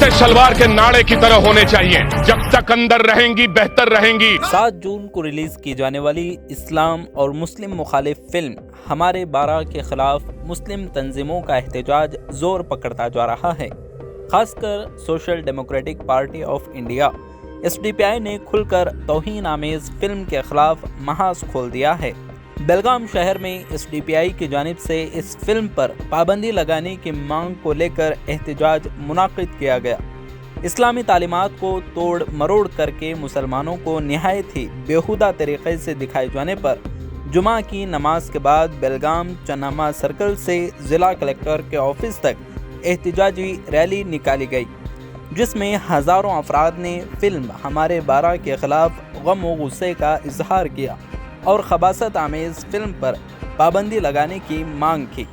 कुर्ते शलवार के नाड़े की तरह होने चाहिए। जब तक अंदर रहेंगी बेहतर रहेंगी। 7 जून को रिलीज की जाने वाली इस्लाम और मुस्लिम मुखालिफ फिल्म हमारे 12 के खिलाफ मुस्लिम तंजीमों का एहतजाज जोर पकड़ता जा रहा है। खासकर social democratic party of India SDPI ने खुलकर तौहीन आमेज फिल्म के खिलाफ महाज खोल दिया है। बेलगाम शहर में SDPI की जानिब से इस फिल्म पर पाबंदी लगाने की मांग को लेकर एहतजाज मुनाकिद किया गया। इस्लामी तालीमात को तोड़ मरोड़ करके मुसलमानों को निहायत ही बेहुदा तरीक़े से दिखाए जाने पर जुमा की नमाज के बाद बेलगाम चन्नामा सर्कल से ज़िला कलेक्टर के ऑफिस तक एहतजाजी रैली निकाली गई, जिसमें हज़ारों अफराद ने फिल्म हमारे 12 के ख़िलाफ़ गम व गुस्से का इजहार किया और खबासत आमेज़ फिल्म पर पाबंदी लगाने की मांग की।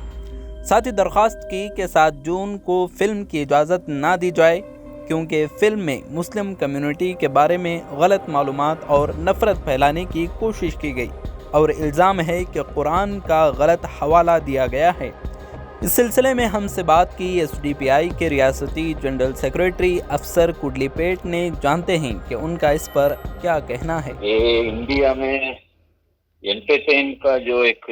साथ ही दरख्वास्त की कि 7 जून को फिल्म की इजाज़त ना दी जाए, क्योंकि फिल्म में मुस्लिम कम्युनिटी के बारे में गलत मालूमात और नफ़रत फैलाने की कोशिश की गई और इल्ज़ाम है कि कुरान का गलत हवाला दिया गया है। इस सिलसिले में हमसे बात की SDPI के रियासती जनरल सेक्रेटरी अफसर कुडलीपेट ने। जानते हैं कि उनका इस पर क्या कहना है। ये इंडिया में एंटरटेन का जो एक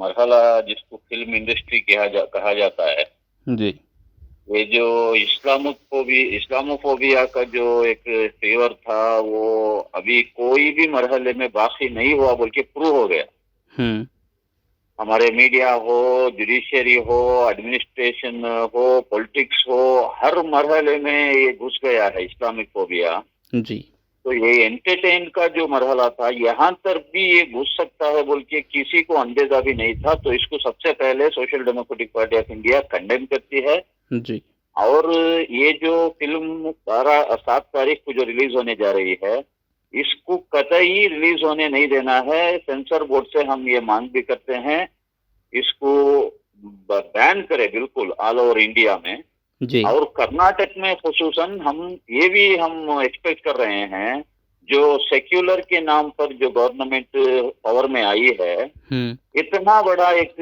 मरहला जिसको फिल्म इंडस्ट्री कहा जाता है जी, ये जो इस्लामोफोबिया का जो एक फेवर था वो अभी कोई भी मरहले में बाकी नहीं हुआ बल्कि प्रूव हो गया। हमारे मीडिया हो, जुडिशरी हो, एडमिनिस्ट्रेशन हो, पॉलिटिक्स हो, हर मरहले में ये घुस गया है इस्लामिक फोबिया जी। तो ये एंटरटेन का जो मरहला था यहाँ तक भी ये घुस सकता है बोल के किसी को अंदेजा भी नहीं था। तो इसको सबसे पहले social democratic party of India condemn करती है जी। और ये जो फिल्म 7 तारीख को जो रिलीज होने जा रही है इसको कतई रिलीज होने नहीं देना है। सेंसर बोर्ड से हम ये मांग भी करते हैं इसको बैन करे बिल्कुल ऑल ओवर इंडिया में जी। और कर्नाटक में खुसूसन हम एक्सपेक्ट कर रहे हैं जो सेक्युलर के नाम पर जो गवर्नमेंट पावर में आई है, इतना बड़ा एक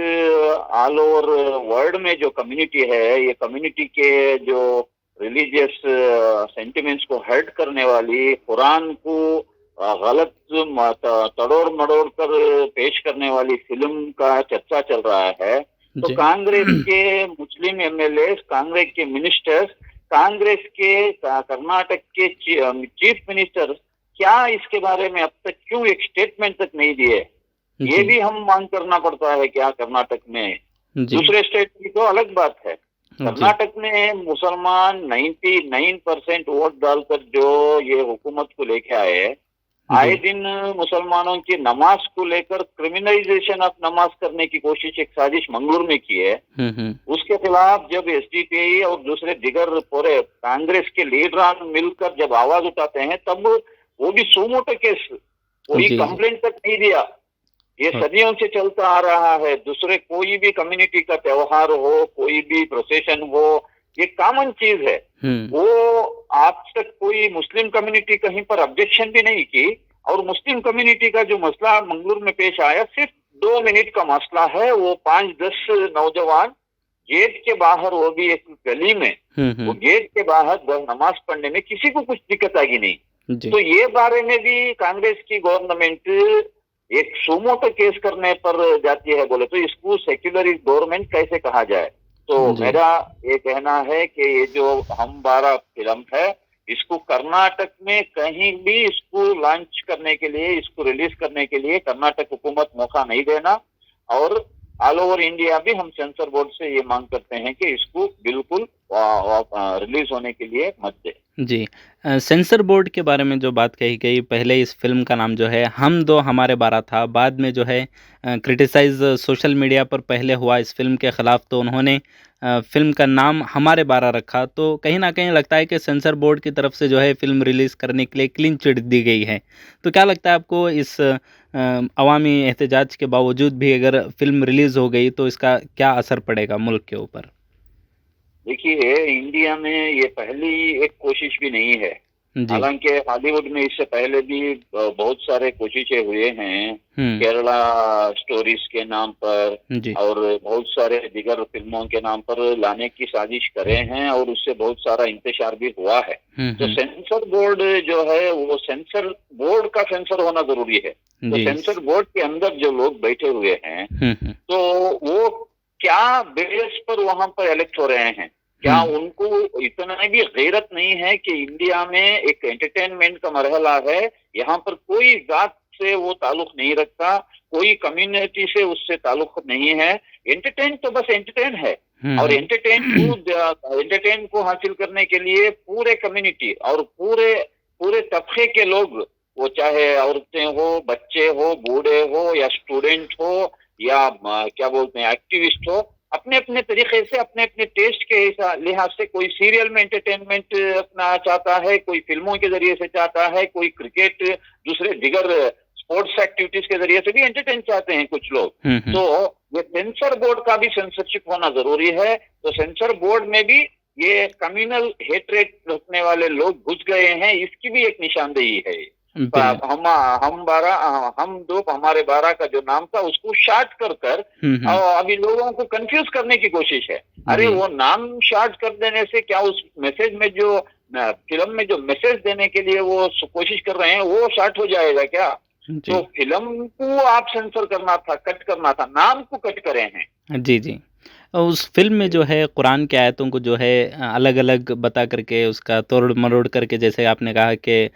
ऑल ओवर वर्ल्ड में जो कम्युनिटी है, ये कम्युनिटी के जो रिलीजियस सेंटिमेंट्स को हर्ट करने वाली, कुरान को गलत तड़ोड़ मड़ोड़ कर पेश करने वाली फिल्म का चर्चा चल रहा है। तो कांग्रेस के मुस्लिम MLAs, कांग्रेस के मिनिस्टर्स, कांग्रेस के कर्नाटक के चीफ मिनिस्टर क्या इसके बारे में अब तक क्यों एक स्टेटमेंट तक नहीं दिए, ये भी हम मांग करना पड़ता है क्या कर्नाटक में। दूसरे स्टेट की तो अलग बात है, कर्नाटक में मुसलमान 99% वोट डालकर जो ये हुकूमत को लेके आए, आए दिन मुसलमानों की नमाज को लेकर क्रिमिनलाइजेशन ऑफ नमाज करने की कोशिश एक साजिश मंगलूर में की है। उसके खिलाफ जब SDPI और दूसरे दिगर पूरे कांग्रेस के लीडरान मिलकर जब आवाज उठाते हैं तब वो भी सुमोटो केस, कोई कंप्लेंट तक नहीं दिया। ये सदियों से चलता आ रहा है। दूसरे कोई भी कम्युनिटी का त्योहार हो, कोई भी प्रोसेशन हो, ये कॉमन चीज है। वो आज तक कोई मुस्लिम कम्युनिटी कहीं पर ऑब्जेक्शन भी नहीं की और मुस्लिम कम्युनिटी का जो मसला मंगलूर में पेश आया सिर्फ 2 मिनट का मसला है। वो 5-10 नौजवान गेट के बाहर, वो भी एक गली में, वो गेट के बाहर नमाज पढ़ने में किसी को कुछ दिक्कत आगी नहीं। तो ये बारे में भी कांग्रेस की गवर्नमेंट एक सुमोटो केस करने पर जाती है बोले तो इसको सेक्युलर गवर्नमेंट कैसे कहा जाए। तो मेरा ये कहना है कि ये जो हम 12 फिल्म है इसको कर्नाटक में कहीं भी इसको लॉन्च करने के लिए, इसको रिलीज करने के लिए कर्नाटक हुकूमत मौका नहीं देना और ऑल ओवर इंडिया भी हम सेंसर बोर्ड से ये मांग करते हैं कि इसको बिल्कुल रिलीज होने के लिए मत दे। जी। सेंसर बोर्ड के बारे में जो बात कही गई, पहले इस फिल्म का नाम जो है हम दो हमारे 12 था, बाद में जो है क्रिटिसाइज सोशल मीडिया पर पहले हुआ इस फिल्म के ख़िलाफ़, तो उन्होंने फिल्म का नाम हमारे 12 रखा। तो कहीं ना कहीं लगता है कि सेंसर बोर्ड की तरफ से जो है फिल्म रिलीज़ करने के लिए क्लीन चिट दी गई है। तो क्या लगता है आपको, इस अवामी एहतजाज के बावजूद भी अगर फिल्म रिलीज़ हो गई तो इसका क्या असर पड़ेगा मुल्क के ऊपर? देखिए, इंडिया में ये पहली एक कोशिश भी नहीं है जी। हालांकि हॉलीवुड में इससे पहले भी बहुत सारे कोशिशें हुए हैं, केरला स्टोरीज के नाम पर जी। और बहुत सारे दिगर फिल्मों के नाम पर लाने की साजिश करे हैं और उससे बहुत सारा इंतशार भी हुआ है। तो सेंसर बोर्ड जो है वो सेंसर बोर्ड का सेंसर होना जरूरी है। तो जी। सेंसर बोर्ड के अंदर जो लोग बैठे हुए हैं तो वो क्या बेस पर वहां पर इलेक्ट हो रहे हैं, क्या उनको इतना भी गैरत नहीं है कि इंडिया में एक एंटरटेनमेंट का मरहला है, यहाँ पर कोई जात से वो ताल्लुक नहीं रखता, कोई कम्युनिटी से उससे ताल्लुक नहीं है, एंटरटेन तो बस एंटरटेन है और एंटरटेन को हासिल करने के लिए पूरे कम्युनिटी और पूरे तबके के लोग, वो चाहे औरतें हो, बच्चे हो, बूढ़े हो या स्टूडेंट हो या क्या बोलते हैं एक्टिविस्ट हो, अपने अपने तरीके से अपने अपने टेस्ट के लिहाज से कोई सीरियल में एंटरटेनमेंट अपना चाहता है, कोई फिल्मों के जरिए से चाहता है, कोई क्रिकेट दूसरे दिगर स्पोर्ट्स एक्टिविटीज के जरिए से भी एंटरटेन चाहते हैं कुछ लोग। तो ये सेंसर बोर्ड का भी सेंसरशिप होना जरूरी है। तो सेंसर बोर्ड में भी ये कम्युनल हेट्रेड रखने वाले लोग घुस गए हैं, इसकी भी एक निशानदेही है। हमारे 12 का जो नाम था उसको शार्ट कर अभी लोगों को कंफ्यूज करने की कोशिश है। अरे वो नाम शार्ट कर देने से क्या उस मैसेज में जो फिल्म में जो मैसेज देने के लिए वो कोशिश कर रहे हैं वो शार्ट हो जाएगा क्या? तो फिल्म को आप सेंसर करना था, कट करना था, नाम को कट करे हैं। जी, जी। उस फ़िल्म में जो है कुरान की आयतों को जो है अलग-अलग बता करके उसका तोड़-मरोड़ करके जैसे आपने कहा कि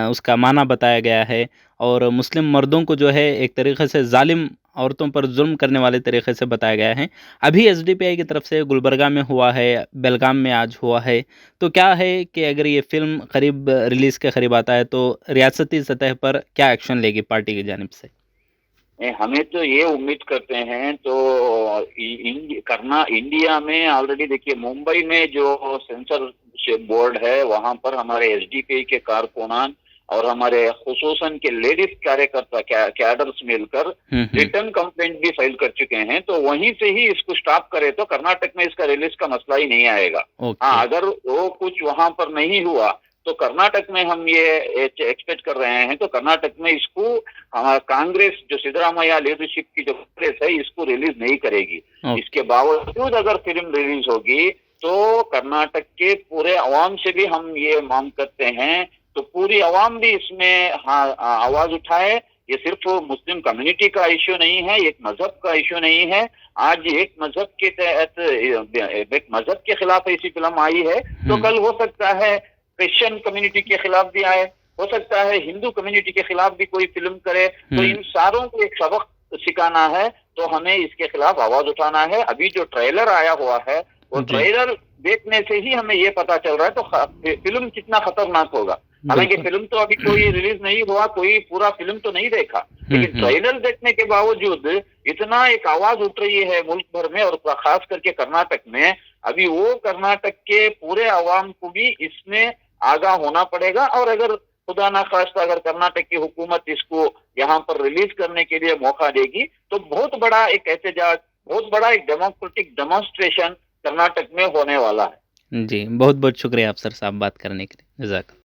उसका माना बताया गया है और मुस्लिम मर्दों को जो है एक तरीक़े से ज़ालिम औरतों पर ज़ुल्म करने वाले तरीक़े से बताया गया है। अभी एसडीपीआई की तरफ से गुलबर्गा में हुआ है, बेलगाम में आज हुआ है, तो क्या है कि अगर ये फ़िल्म करीब रिलीज़ के करीब आता है तो रियासती सतह पर क्या एक्शन लेगी पार्टी की जानिब से? हमें तो ये उम्मीद करते हैं तो करना इंडिया में ऑलरेडी देखिए मुंबई में जो सेंसरशिप बोर्ड है वहां पर हमारे एसडीपीआई के कारकुनान और हमारे खुसूसन के लेडीज कार्यकर्ता कैडर्स मिलकर रिटर्न कंप्लेंट भी फाइल कर चुके हैं। तो वहीं से ही इसको स्टॉप करे तो कर्नाटक में इसका रिलीज का मसला ही नहीं आएगा। हाँ, अगर वो कुछ वहां पर नहीं हुआ तो कर्नाटक में हम ये एक्सपेक्ट कर रहे हैं। तो कर्नाटक में इसको कांग्रेस जो सिद्धरामैया लीडरशिप की जो कांग्रेस है इसको रिलीज नहीं करेगी। इसके बावजूद अगर फिल्म रिलीज होगी तो कर्नाटक के पूरे अवाम से भी हम ये मांग करते हैं तो पूरी अवाम भी इसमें आवाज उठाए। ये सिर्फ मुस्लिम कम्युनिटी का इश्यू नहीं है, एक मजहब का इश्यू नहीं है। आज एक मजहब के तहत एक मजहब के खिलाफ ऐसी फिल्म आई है तो कल हो सकता है क्रिश्चियन कम्युनिटी के खिलाफ भी आए, हो सकता है हिंदू कम्युनिटी के खिलाफ भी कोई फिल्म करे। तो इन सारों को एक सबक सिखाना है तो हमें इसके खिलाफ आवाज उठाना है। अभी जो ट्रेलर आया हुआ है वो ट्रेलर देखने से ही हमें ये पता चल रहा है तो फिल्म कितना खतरनाक होगा। हालांकि फिल्म तो अभी कोई रिलीज नहीं हुआ, कोई पूरा फिल्म तो नहीं देखा, लेकिन ट्रेलर देखने के बावजूद इतना एक आवाज उठ रही है मुल्क भर में और खास करके कर्नाटक में। अभी वो कर्नाटक के पूरे आवाम को भी इसमें आगाह होना पड़ेगा और अगर खुदा ना खास्ता अगर कर्नाटक की हुकूमत इसको यहाँ पर रिलीज करने के लिए मौका देगी तो बहुत बड़ा एक एहतजाज, बहुत बड़ा एक डेमोक्रेटिक डेमोन्स्ट्रेशन कर्नाटक में होने वाला है। जी, बहुत-बहुत शुक्रिया अफसर साहब बात करने के लिए। जज़ाकल्लाह।